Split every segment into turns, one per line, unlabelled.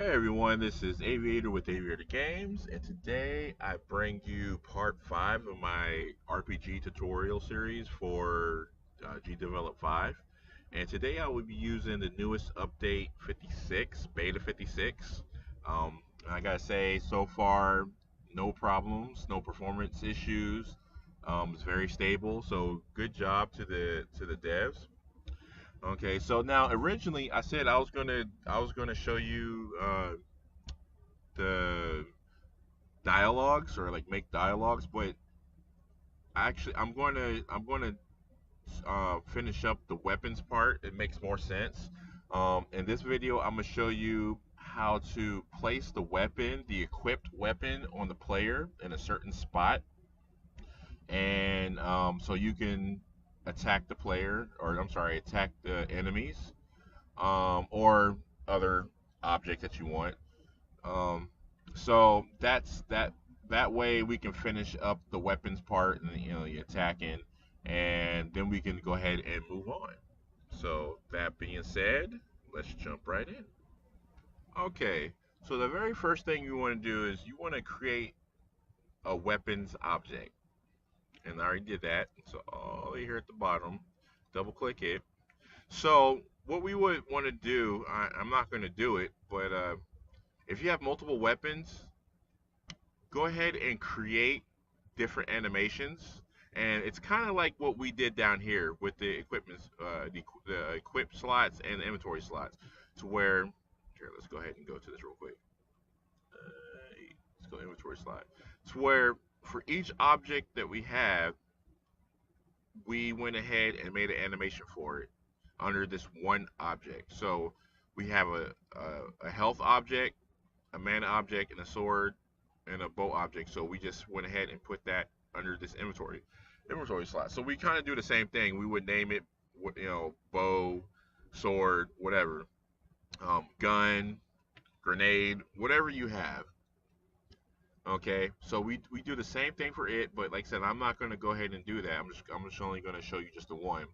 Hey everyone, this is Aviator with Aviator Games, and today I bring you part 5 of my RPG tutorial series for Gdevelop 5. And today I will be using the newest update 56, Beta 56. I gotta say, so far, no problems, no performance issues. It's very stable, so good job to the devs. Okay, so now originally I said I was gonna show you the dialogues or like make dialogues, but actually I'm going to finish up the weapons part. It makes more sense. In this video, I'm gonna show you how to place the equipped weapon on the player in a certain spot, and so you can attack the player, or I'm sorry, attack the enemies, or other object that you want. Um, so that way we can finish up the weapons part and the attacking, and then we can go ahead and move on. So that being said, let's jump right in. Okay, so the very first thing you want to do is you want to create a weapons object, and I already did that. So all the way here at the bottom, double click it. So what we would want to do, I'm not going to do it, but if you have multiple weapons, go ahead and create different animations. And it's kind of like what we did down here with the equipment, the equip slots and the inventory slots, to where, here, let's go ahead and go to this real quick. Let's go inventory slot. To where for each object that we have, we went ahead and made an animation for it under this one object. So we have a health object, a mana object, and a sword, and a bow object. So we just went ahead and put that under this inventory slot. So we kind of do the same thing. We would name it, bow, sword, whatever, gun, grenade, whatever you have. Okay, so we do the same thing for it, but like I said, I'm not going to go ahead and do that. I'm just only going to show you just the one.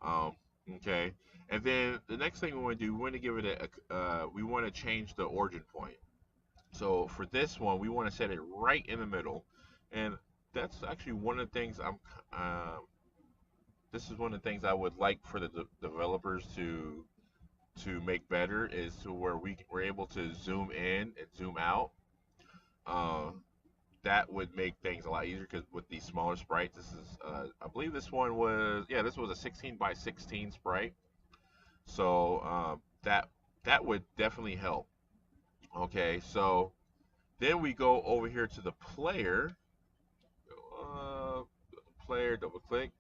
Um, okay, and then the next thing we want to do, we want to give it we want to change the origin point. So for this one, we want to set it right in the middle, and that's actually one of the things this is one of the things I would like for the developers to make better, is to where we're able to zoom in and zoom out. Uh, that would make things a lot easier because with these smaller sprites, this is I believe this was a 16 by 16 sprite, so that would definitely help. Okay, so then we go over here to the player. Player, double click,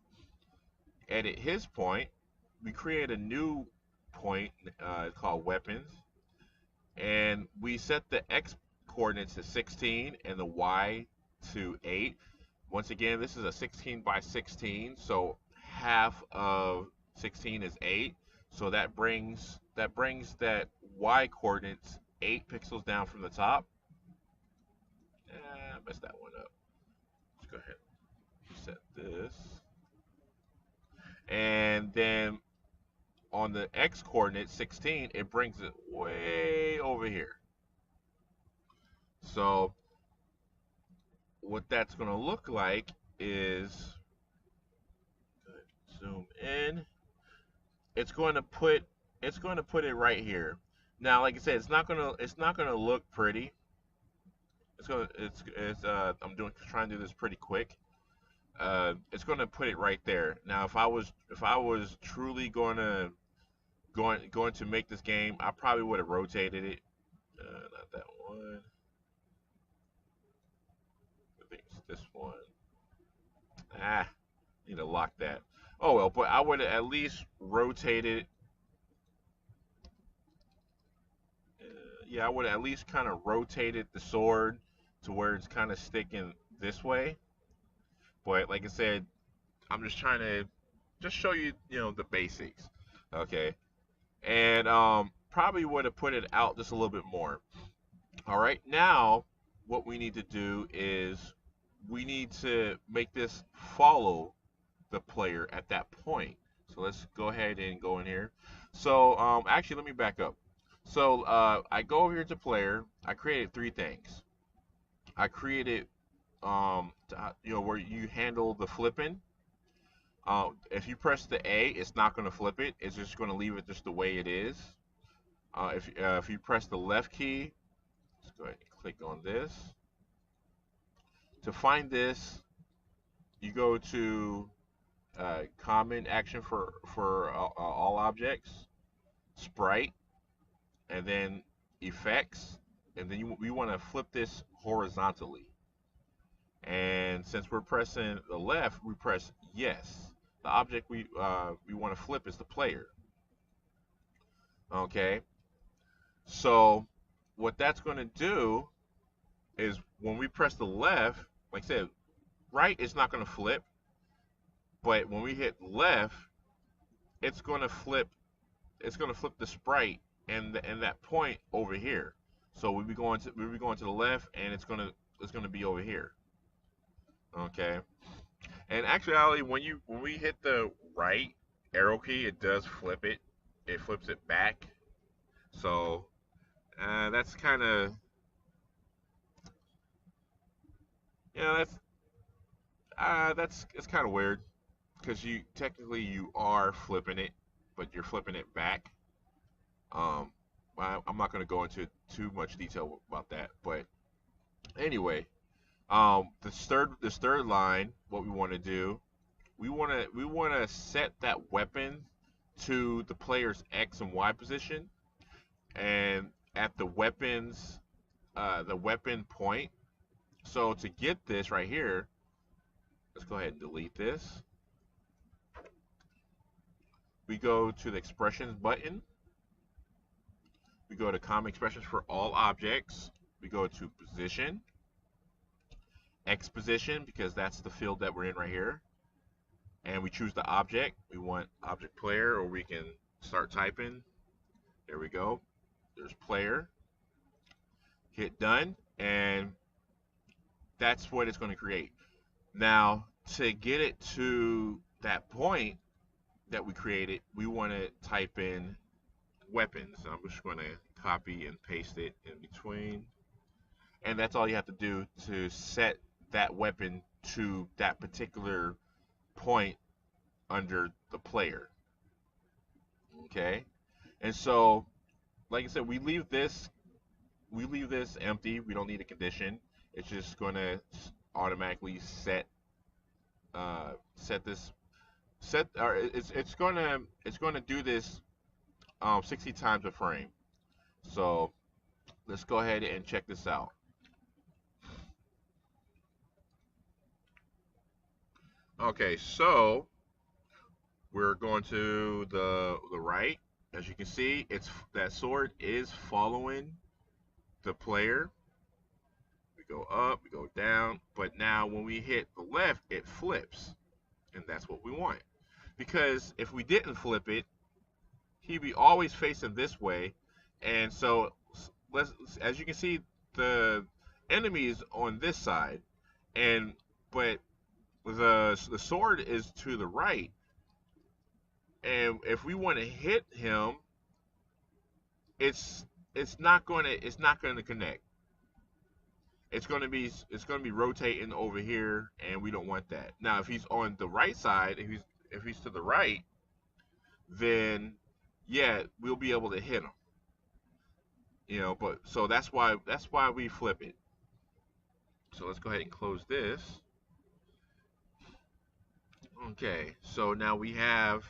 edit his point. We create a new point called weapons, and we set the X coordinates to 16 and the Y to 8. Once again, this is a 16 by 16, so half of 16 is 8. So that Y coordinates 8 pixels down from the top. I messed that one up. Let's go ahead and set this. And then on the X coordinate 16, it brings it way over here. So what that's going to look like is, zoom in. It's going to put it right here. Now, like I said, it's not gonna look pretty. I'm trying to do this pretty quick. It's going to put it right there. Now, if I was truly going to make this game, I probably would have rotated it. Not that one. I think it's this one. Need to lock that. Oh well, but I would have at least rotated. Yeah, I would have at least kind of rotated the sword to where it's kind of sticking this way. But like I said, I'm just trying to just show you, the basics. Okay, and probably would have put it out just a little bit more. All right, now what we need to do is we need to make this follow the player at that point. So let's go ahead and go in here. So actually, let me back up. So I go over here to player. I created three things. I created where you handle the flipping. If you press the A, it's not going to flip it. It's just going to leave it just the way it is. If you press the left key, let's go ahead and click on this. To find this, you go to common action for all objects, sprite, and then effects, and then we want to flip this horizontally. And since we're pressing the left, we press yes. The object we want to flip is the player. Okay. So what that's going to do is when we press the left, like I said, right is not going to flip, but when we hit left, it's going to flip. It's going to flip the sprite and that point over here. So we'll be going to the left, and it's going to be over here. Okay. And actually, when we hit the right arrow key, it does flip it. It flips it back. So that's kind of that's it's kind of weird because you technically you are flipping it, but you're flipping it back. Um, I'm not going to go into too much detail about that, but anyway, this third line, what we want to do, we want to set that weapon to the player's X and Y position, and at the weapon point. So to get this right here, let's go ahead and delete this. We go to the expressions button. We go to common expressions for all objects. We go to position, X position, because that's the field that we're in right here. And we choose the object. We want object player, or we can start typing. There we go. There's player. Hit done, and that's what it's going to create. Now, to get it to that point that we created, we want to type in weapons. So I'm just going to copy and paste it in between. And that's all you have to do to set that weapon to that particular point under the player. Okay? And so, like I said, we leave this empty. We don't need a condition. It's just going to automatically it's going to do this 60 times a frame. So let's go ahead and check this out. Okay, so we're going to the right. As you can see, that sword is following the player. We go up, we go down, but now when we hit the left, it flips, and that's what we want. Because if we didn't flip it, he'd be always facing this way, and so as you can see, the enemy is on this side, but the sword is to the right, and if we want to hit him, it's not going to connect. It's going to be rotating over here, and we don't want that. Now, if he's on the right side, if he's to the right, then yeah, we'll be able to hit him. But so that's why we flip it. So let's go ahead and close this. Okay, so now we handle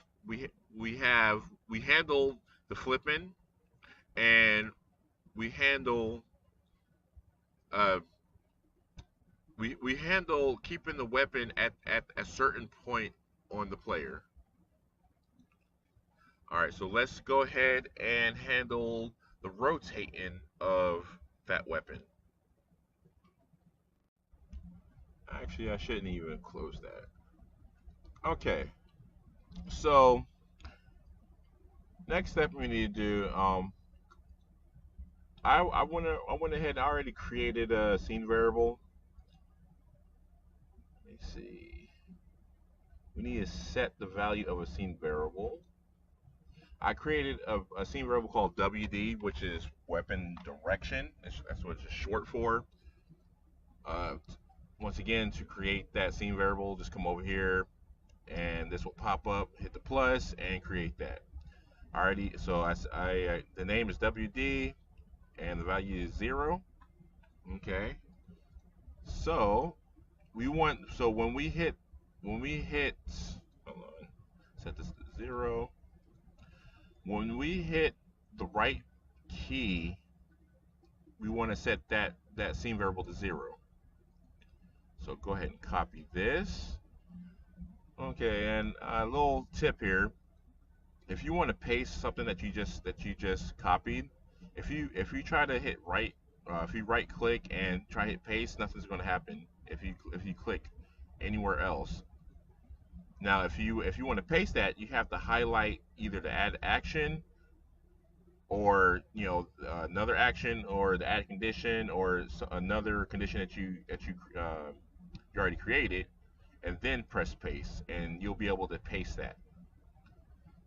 the flipping, and we handle we handle keeping the weapon at a certain point on the player. All right, so let's go ahead and handle the rotating of that weapon. Actually, I shouldn't even close that. Okay, so next step we need to do, I went ahead and already created a scene variable. Let me see. We need to set the value of a scene variable. I created a scene variable called WD, which is weapon direction. That's what it's short for. Uh, Once again, to create that scene variable, just come over here, and this will pop up. Hit the plus and create that. Alrighty, so the name is WD, and the value is 0. Okay. So when we hit hold on, set this to 0. When we hit the right key, we want to set that scene variable to 0. So go ahead and copy this. Okay, and a little tip here: if you want to paste something that you just copied, if you try to hit right, if you right click and try to hit paste, nothing's going to happen. If you click anywhere else. Now, if you want to paste that, you have to highlight either the add action, or another action, or the add condition, or another condition you already created, and then press paste, and you'll be able to paste that.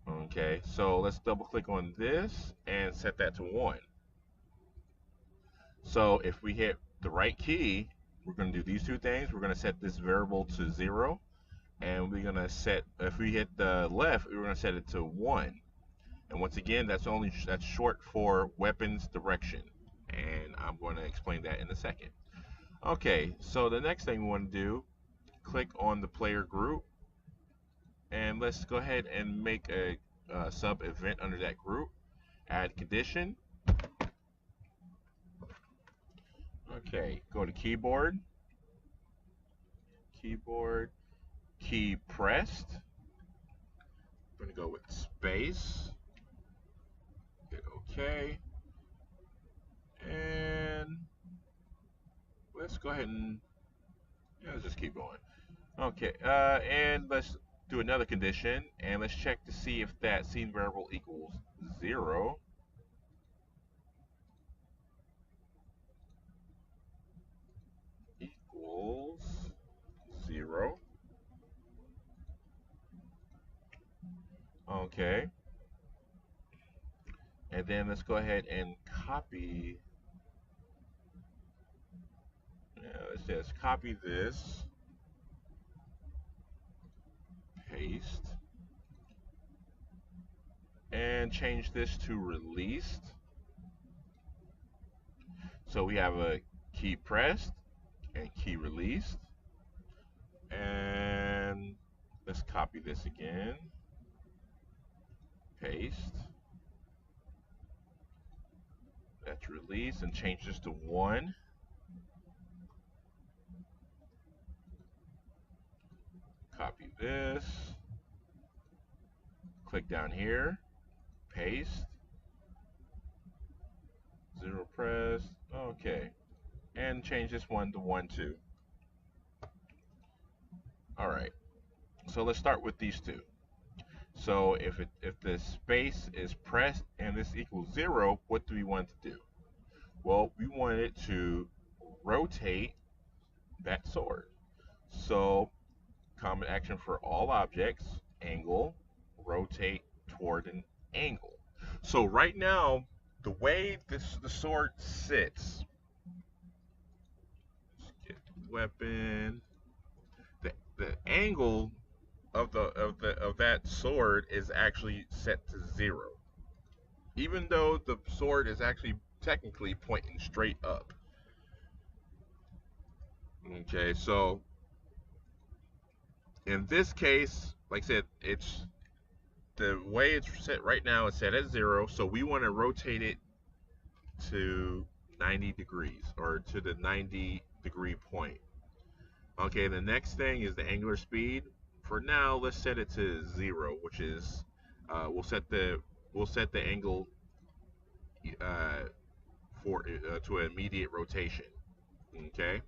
Okay, so let's double click on this and set that to 1. So if we hit the right key, we're going to do these two things. We're going to set this variable to 0, and we're going to set, if we hit the left, we're going to set it to 1. And once again, that's short for weapons direction, and I'm going to explain that in a second. Okay, so the next thing we want to do, click on the player group, and let's go ahead and make a sub event under that group. Add condition. Okay, go to keyboard, key pressed. I'm going to go with space. Hit OK. And let's go ahead and let's just keep going. Okay, and let's do another condition, and let's check to see if that scene variable equals 0. Equals 0. Okay. And then let's go ahead and copy. It says copy this, paste, and change this to released. So we have a key pressed and key released. And let's copy this again, paste, that's released, and change this to 1. Copy this, click down here, paste, 0 press, okay, and change this one to 1 2. Alright, so let's start with these two. So if the space is pressed and this equals 0, what do we want to do? Well, we want it to rotate that sword. So common action for all objects, angle, rotate toward an angle. So right now, the way the sword sits, let's get the weapon, the angle of that sword is actually set to 0, even though the sword is actually technically pointing straight up. Okay, so in this case, like I said, it's the way it's set right now is set at 0, so we want to rotate it to 90 degrees, or to the 90-degree point. Okay, the next thing is the angular speed. For now, let's set it to 0, which is we'll set the angle to an immediate rotation. Okay.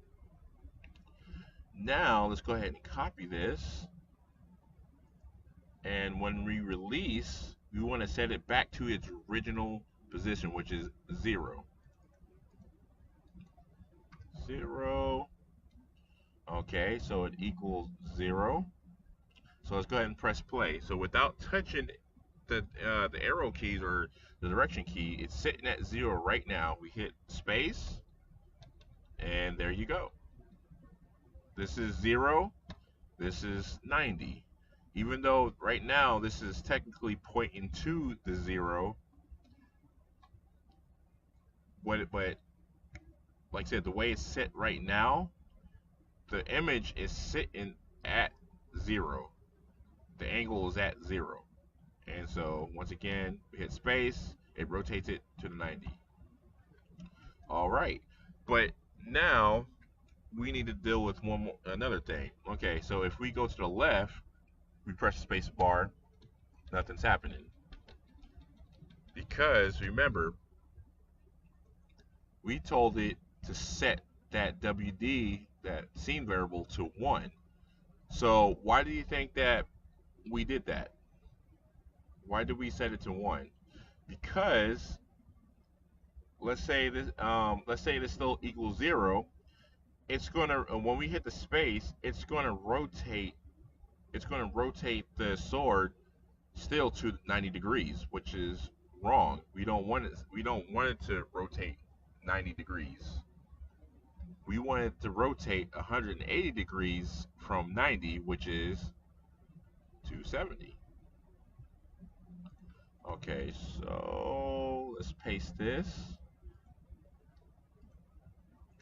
Now let's go ahead and copy this, and when we release, we want to set it back to its original position, which is 0. 0. Okay, so it equals 0. So let's go ahead and press play. So without touching the arrow keys or the direction key, it's sitting at 0 right now. We hit space, and there you go. This is 0. This is 90. Even though right now this is technically pointing to the 0, but like I said, the way it's set right now, the image is sitting at 0. The angle is at 0. And so once again, we hit space, it rotates it to the 90. All right, but now we need to deal with another thing. Okay, so if we go to the left, we press the space bar, nothing's happening. Because remember, we told it to set that WD, that scene variable, to 1. So why do you think that we did that? Why did we set it to 1? Because let's say this still equals 0. It's gonna, when we hit the space, it's gonna rotate the sword still to 90 degrees, which is wrong. We don't want it to rotate 90 degrees. We want it to rotate 180 degrees from 90, which is 270. Okay, so let's paste this.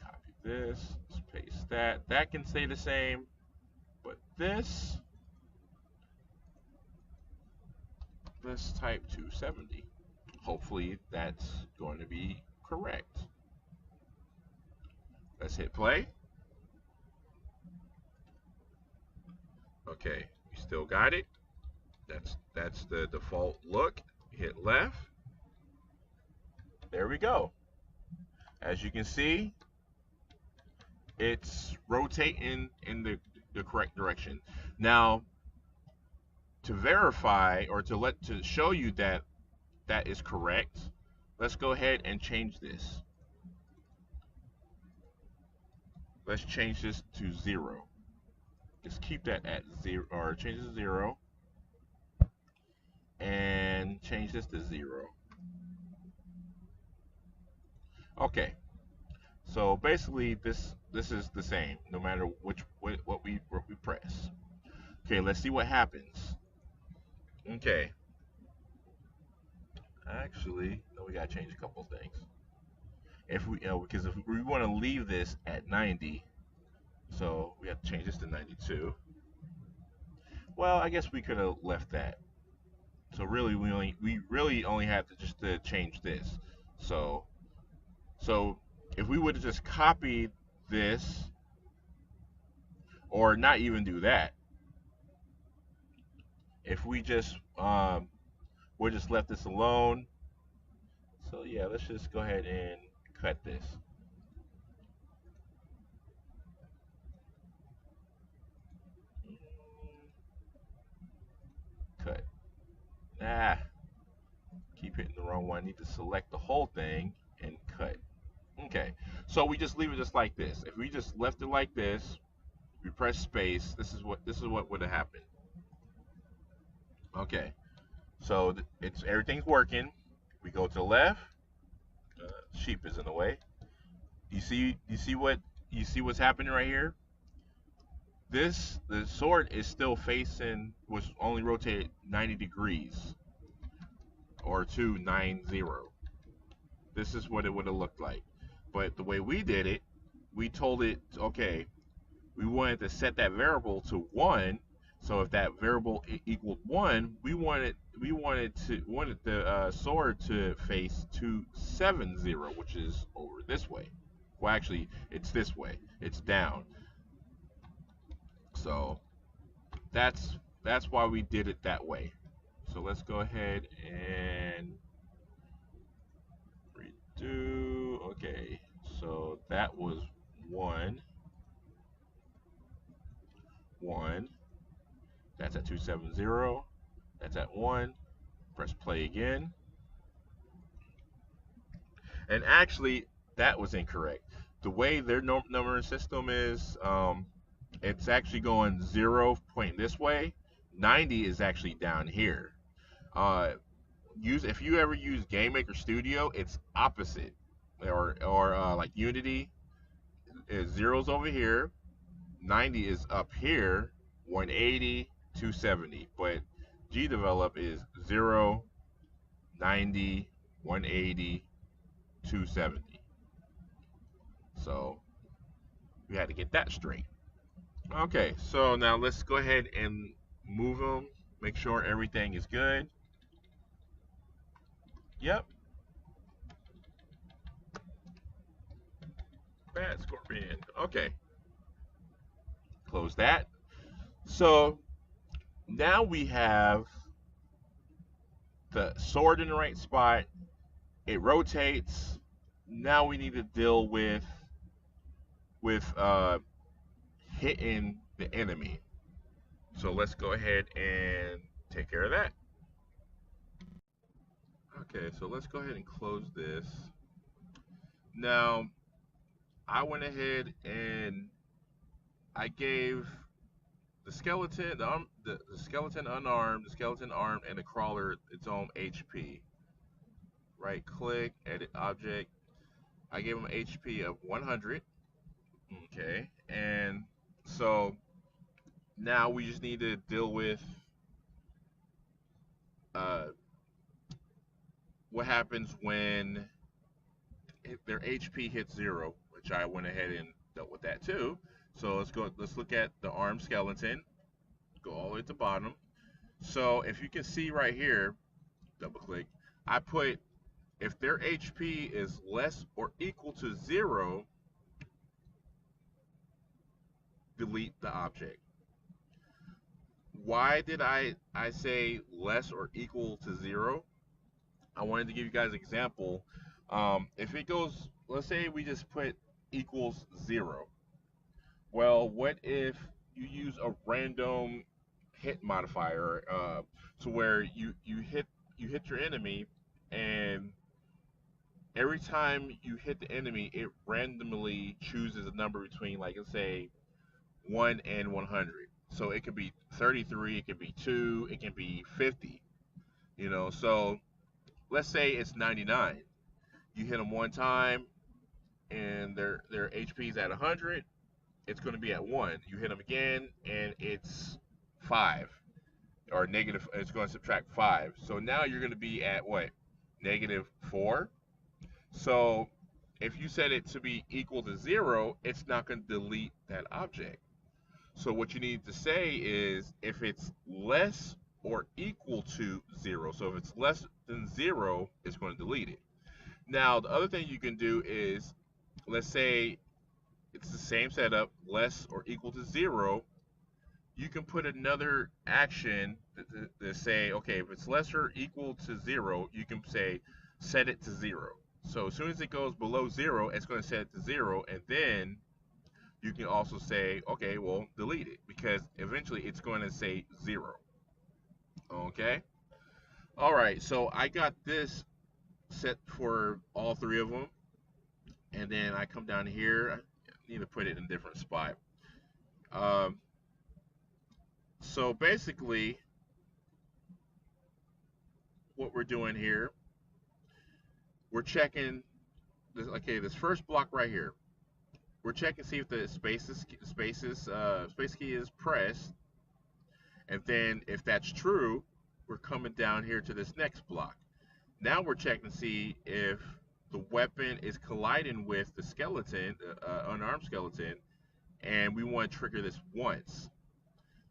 Copy this. Let's paste that. That can stay the same, but let's type 270. Hopefully that's going to be correct. Let's hit play. Okay, we still got it. That's the default look. Hit left. There we go. As you can see, it's rotating in the correct direction. Now, to verify or to show you that that is correct, let's go ahead and change this. Let's change this to 0. Just keep that at 0, or change it to 0, and change this to 0. Okay. So basically, this is the same no matter what we press. Okay, let's see what happens. Okay. Actually, no, we gotta change a couple things. Because if we want to leave this at 90, so we have to change this to 92. Well, I guess we could have left that. So really, we really only have to change this. So if we would have just copied this, or not even do that, if we just we just left this alone. So yeah, let's just go ahead and cut this. Cut. Keep hitting the wrong one. I need to select the whole thing and cut. Okay, so we just leave it just like this. If we just left it like this, we press space, this is what would have happened. Okay, so everything's working. We go to the left. Sheep is in the way. You see what's happening right here? The sword is still facing, was only rotated 90 degrees, or 290. This is what it would have looked like. But the way we did it, we told it, okay, we wanted to set that variable to 1. So if that variable equaled 1, we wanted the sword to face 270, which is over this way. Well, actually, it's this way. It's down. So that's why we did it that way. So let's go ahead and redo. Okay, so that was 1. That's at 270. That's at 1. Press play again. And actually, that was incorrect. The way their numbering system is, it's actually going 0 pointing this way. 90 is actually down here. Uh, if you ever use Game Maker Studio, it's opposite. Or like Unity is zeros over here, 90 is up here, 180, 270. But Gdevelop is 0, 90, 180, 270. So we had to get that straight. Okay, so now let's go ahead and move them. Make sure everything is good. Yep. Bad scorpion. Okay. Close that. So now we have the sword in the right spot. It rotates. Now we need to deal with hitting the enemy. So let's go ahead and take care of that. Okay, so let's go ahead and close this. Now, I went ahead and I gave the skeleton, the skeleton unarmed, the skeleton armed, and the crawler its own HP. Right click, edit object. I gave them HP of 100. Okay, and so now we just need to deal with uh, what happens when their HP hits 0, which I went ahead and dealt with that too. So let's look at the armed skeleton. Go all the way to the bottom. So if you can see right here, double click, I put if their HP is less or equal to 0, delete the object. Why did I say less or equal to 0? I wanted to give you guys an example. If it goes, let's say we just put equals 0. Well, what if you use a random hit modifier to where you hit your enemy, and every time you hit the enemy, it randomly chooses a number between, like, let's say 1 and 100. So it could be 33, it could be 2, it can be 50. So let's say it's 99. You hit them one time, and their HP is at 100. It's going to be at 1. You hit them again, and it's 5 or negative. It's going to subtract 5. So now you're going to be at what? -4. So if you set it to be equal to 0, it's not going to delete that object. So what you need to say is if it's less or equal to 0. So if it's less than 0, it's going to delete it. Now, the other thing you can do is, let's say it's the same setup, less or equal to 0. You can put another action to say, okay, if it's less or equal to 0, you can say set it to 0. So as soon as it goes below 0, it's going to set it to 0, and then you can also say, okay, well, delete it, because eventually it's going to say 0. Okay? All right, so I got this set for all 3 of them, and then I come down here. I need to put it in a different spot. So basically, what we're doing here, we're checking this. Okay, this first block right here, we're checking to see if the space key is pressed, and then if that's true, we're coming down here to this next block. Now we're checking to see if the weapon is colliding with the skeleton, unarmed skeleton, and we want to trigger this once.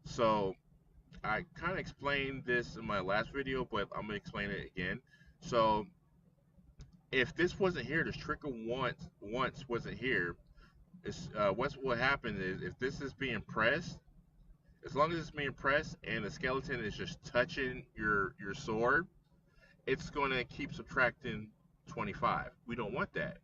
So I kind of explained this in my last video, but I'm going to explain it again. So if this wasn't here, this trigger once wasn't here, what will happen is if this is being pressed, as long as it's being pressed and the skeleton is just touching your sword, it's going to keep subtracting 25. We don't want that.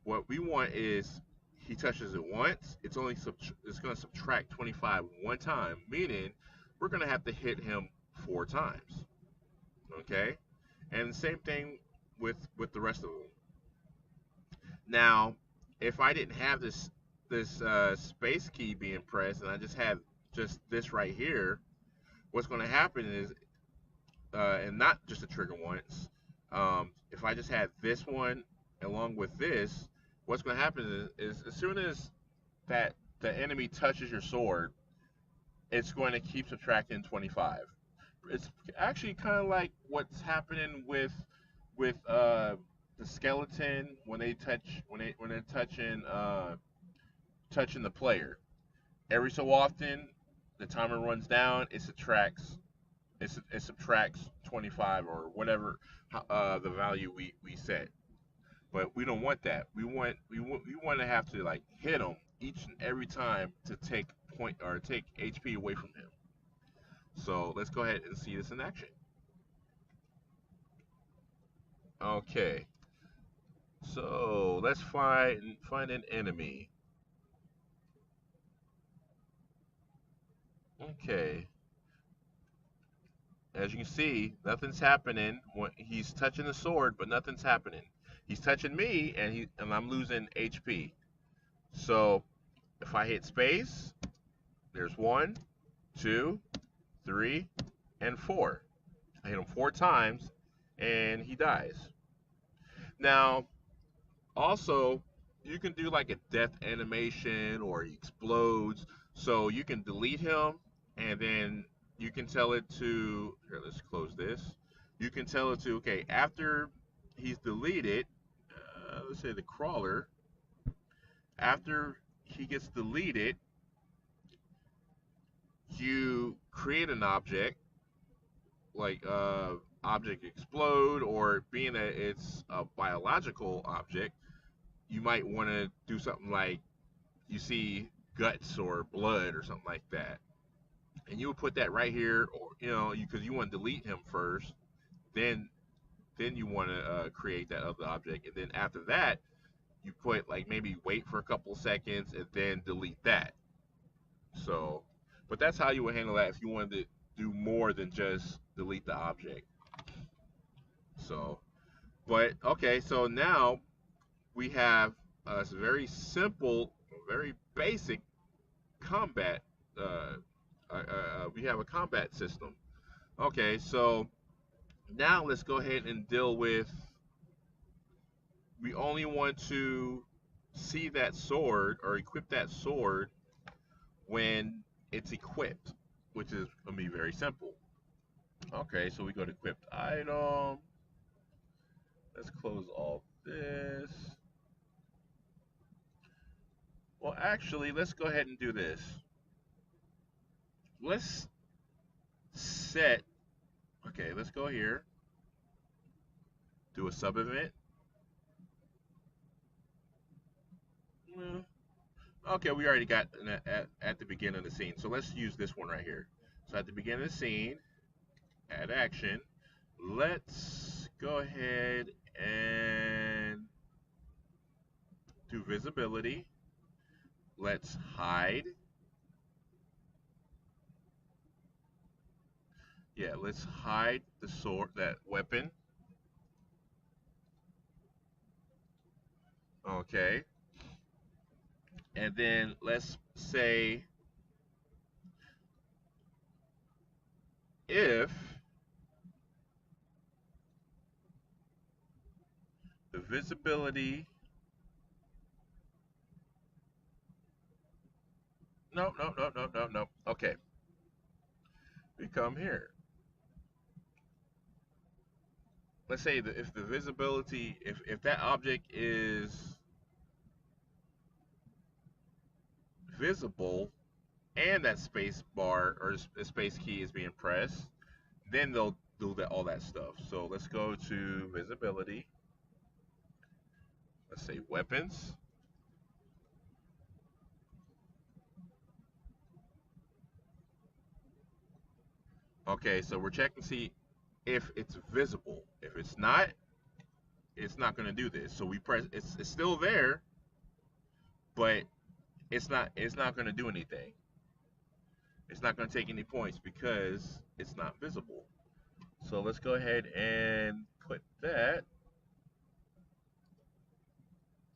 What we want is he touches it once, it's going to subtract 25 one time, meaning we're going to have to hit him 4 times. Okay? And the same thing with the rest of them. Now, if I didn't have this space key being pressed and I just had just this right here, what's going to happen is and not just the trigger once. If I just had this one along with this, what's going to happen is as soon as that the enemy touches your sword, it's going to keep subtracting 25. It's actually kind of like what's happening with the skeleton when they touch when they're touching the player. Every so often, the timer runs down. It subtracts 25 or whatever the value we set. But we don't want that. We want to have to like hit him each and every time to take point or take HP away from him. So let's go ahead and see this in action. Okay. So let's find an enemy. Okay. As you can see, nothing's happening when he's touching the sword, but nothing's happening. He's touching me, and I'm losing HP. So if I hit space, there's 1, 2, 3, and 4. I hit him 4 times, and he dies. Now, also, you can do like a death animation or he explodes. So you can delete him, and then you can tell it to, here, let's close this. You can tell it to, okay, after he's deleted, let's say the crawler, after he gets deleted, you create an object, like object explode, or being that it's a biological object, you might want to do something like you see guts or blood or something like that, and you would put that right here, or because you want to delete him first, then you want to create that other object, and then after that you put like maybe wait for a couple seconds and then delete that. So, but that's how you would handle that if you wanted to do more than just delete the object. So, but okay, so now we have a very simple, very basic combat. We have a combat system. Okay, so now let's go ahead and deal with. We only want to see that sword or equip that sword when it's equipped, which is going to be very simple. Okay, so we go to equipped item. Let's close all this. Well, actually, let's go ahead and do this. Let's set, okay, let's go here, do a sub event. Okay, we already got at the beginning of the scene, so let's use this one right here. So at the beginning of the scene, add action. Let's go ahead and do visibility. Let's hide. Yeah, let's hide the sword, that weapon. Okay. And then let's say if the visibility, no. Okay. We come here. Let's say that if the visibility, if that object is visible and that space bar or space key is being pressed, then they'll do all that stuff. So let's go to visibility. Let's say weapons. Okay, so we're checking to see if it's visible. If it's not going to do this. So we press. It's still there, but it's not going to do anything. It's not going to take any points because it's not visible. So let's go ahead and put that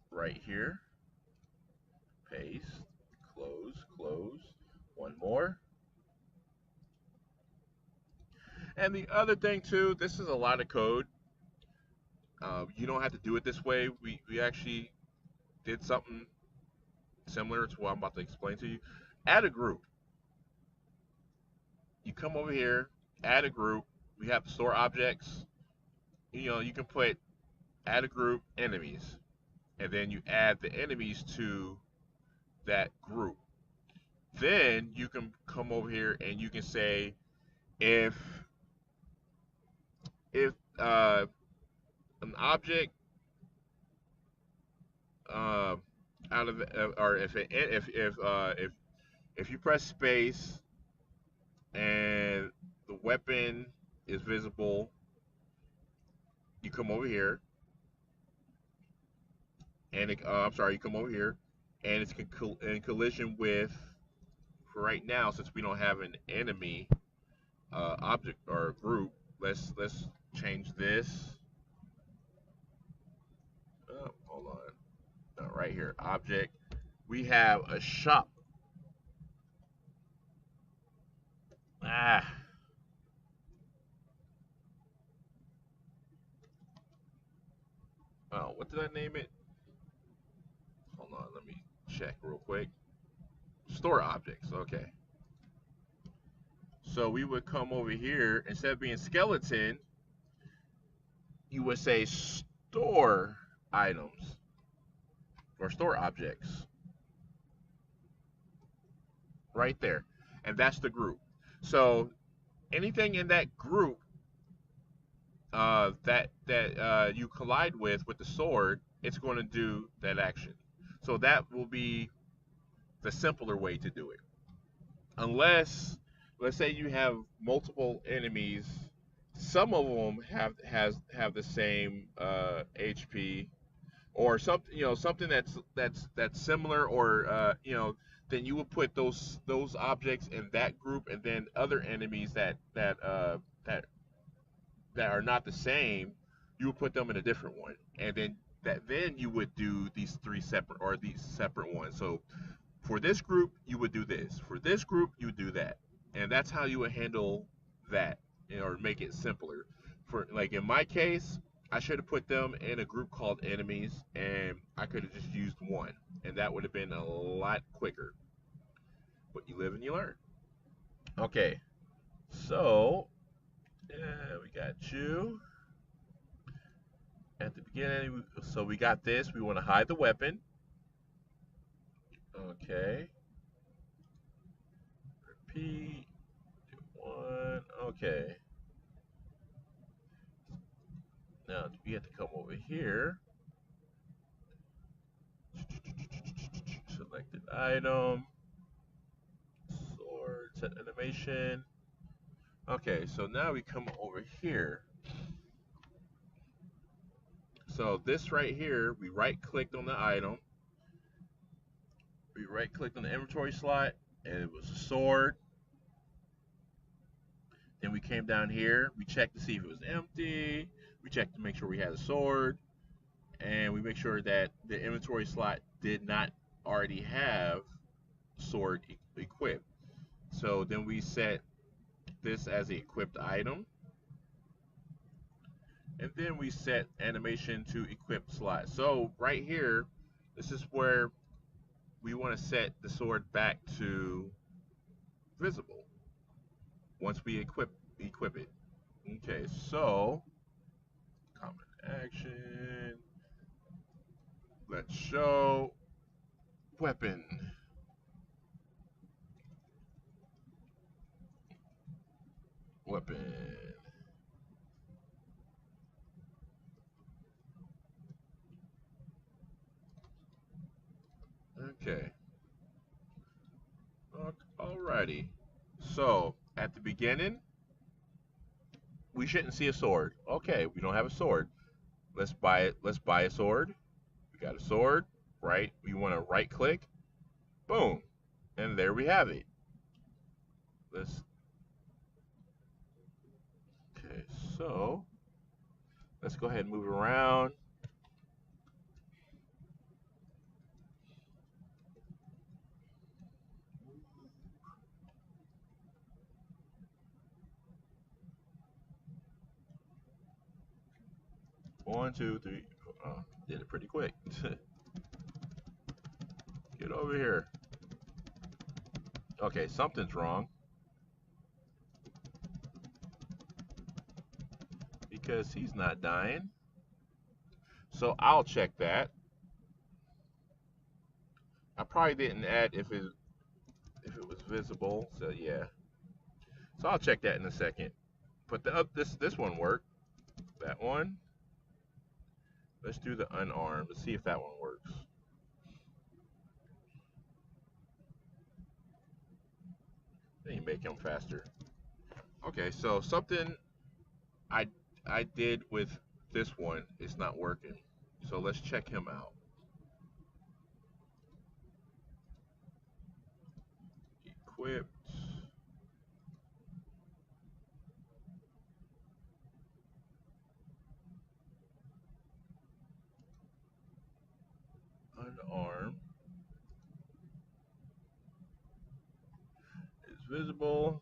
right here. Paste, close. One more. And the other thing too, this is a lot of code. You don't have to do it this way. We actually did something similar to what I'm about to explain to you. Add a group. You come over here, add a group. We have store objects. You can put add a group enemies, and then you add the enemies to that group. Then you can come over here and you can say if if an object uh, out of or if you press space and the weapon is visible, you come over here and I'm sorry, you come over here and it's in collision with. For right now, since we don't have an enemy object or group, let's change this. Hold on. Right here, object. We have a shop. Ah. Oh, what did I name it? Hold on, let me check real quick. Store objects. Okay. So we would come over here instead of being skeleton, you would say store items or store objects. Right there. And that's the group. So anything in that group that you collide with the sword, it's going to do that action. So that will be the simpler way to do it. Unless, let's say you have multiple enemies, some of them have the same HP or something, something that's similar, or then you would put those objects in that group, and then other enemies that are not the same, you would put them in a different one, and then you would do these separate ones. So for this group, you would do this. For this group, you would do that, and that's how you would handle that, or make it simpler. For like in my case, I should have put them in a group called enemies, and I could have just used one, and that would have been a lot quicker. But you live and you learn. Okay, so we got you at the beginning. So we got this. We want to hide the weapon. Okay. Repeat. One. Okay. Now we have to come over here. Selected item. Sword. Set animation. Okay, so now we come over here. So this right here, we right clicked on the item. We right clicked on the inventory slot, and it was a sword. Then we came down here. We checked to see if it was empty. We checked to make sure we had a sword. And we make sure that the inventory slot did not already have sword equipped. So then we set this as the equipped item. And then we set animation to equipped slot. So right here, this is where we want to set the sword back to visible once we equip it. Okay, so common action. Let's show weapon. Weapon. Okay. Alrighty. So at the beginning, we shouldn't see a sword. Okay, we don't have a sword. Let's buy it. Let's buy a sword. We got a sword, right? We want to right click. Boom. And there we have it. Okay, so let's go ahead and move it around. 1, 2, 3. Did it pretty quick. Get over here. Okay, something's wrong. Because he's not dying. So I'll check that. I probably didn't add if it was visible. So yeah. So I'll check that in a second. But this one worked. That one. Let's do the unarmed. Let's see if that one works. Then you make him faster. Okay, so something I did with this one is not working. So let's check him out. Equipped. Unarmed. It's visible.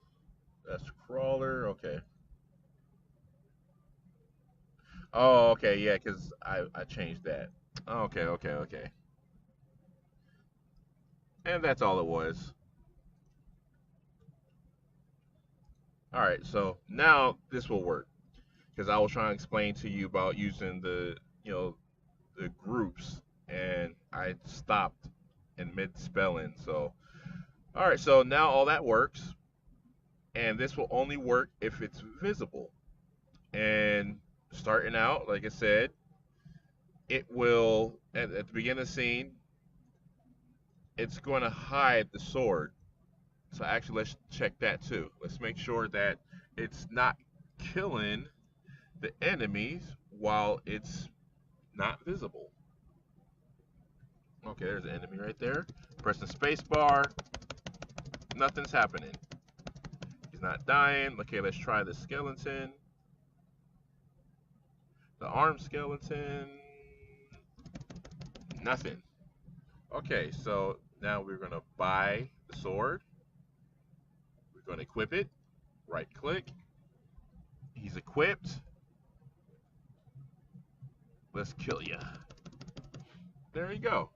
That's crawler. Okay. Oh, okay, yeah, because I changed that. Okay, okay, okay. And that's all it was. All right, so now this will work because I was trying to explain to you about using the the groups, and I stopped in mid spelling. So all right, so now all that works, and this will only work if it's visible. And starting out, like I said, it will at the beginning of the scene, it's going to hide the sword. So actually, let's check that too. Let's make sure that it's not killing the enemies while it's not visible. Okay, there's an enemy right there. Pressing space bar. Nothing's happening. He's not dying. Okay, let's try the skeleton. The armed skeleton. Nothing. Okay, so now we're going to buy the sword. We're going to equip it. Right click. He's equipped. Let's kill you. There you go.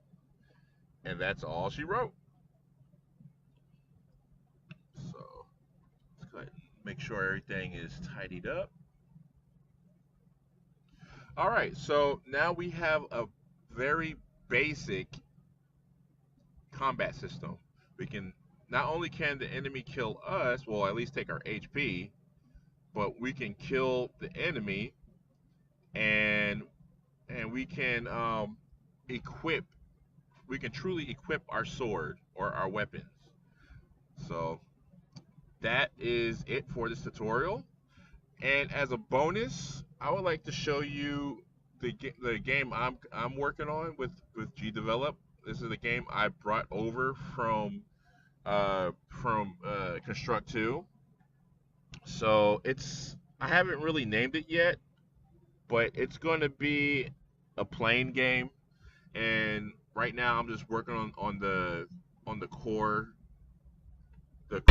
And that's all she wrote. So let's go ahead and make sure everything is tidied up. All right, so now we have a very basic combat system. We can not only can the enemy kill us, well, at least take our HP, but we can kill the enemy, and we can equip. We can truly equip our sword or our weapons. So that is it for this tutorial. And as a bonus, I would like to show you the game I'm working on with Gdevelop. This is the game I brought over from Construct 2. So I haven't really named it yet, but it's going to be a plane game. And right now I'm just working on the core. The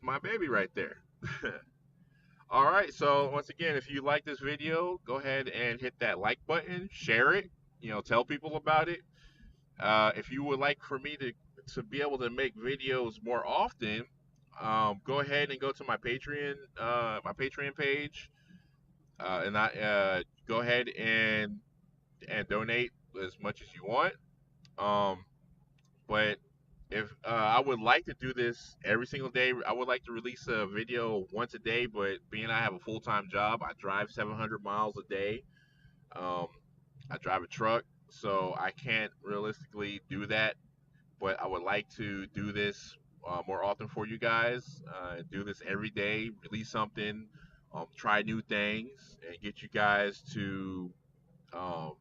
my baby right there. All right, so once again, if you like this video, go ahead and hit that like button, share it, tell people about it. If you would like for me to be able to make videos more often, go ahead and go to my Patreon page, and I go ahead and and donate as much as you want. Um, but if I would like to do this every single day, I would like to release a video once a day. But being I have a full time job, I drive 700 miles a day. Um, I drive a truck, so I can't realistically do that. But I would like to do this more often for you guys. Do this every day, release something, try new things, and get you guys to um,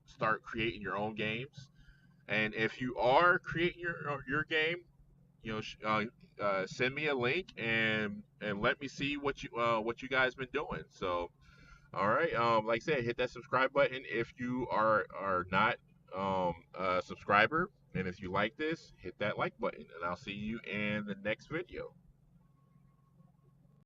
start creating your own games. And if you are creating your game, you know, send me a link and let me see what you guys been doing. So, all right, like I said, hit that subscribe button if you are not a subscriber, and if you like this, hit that like button, and I'll see you in the next video.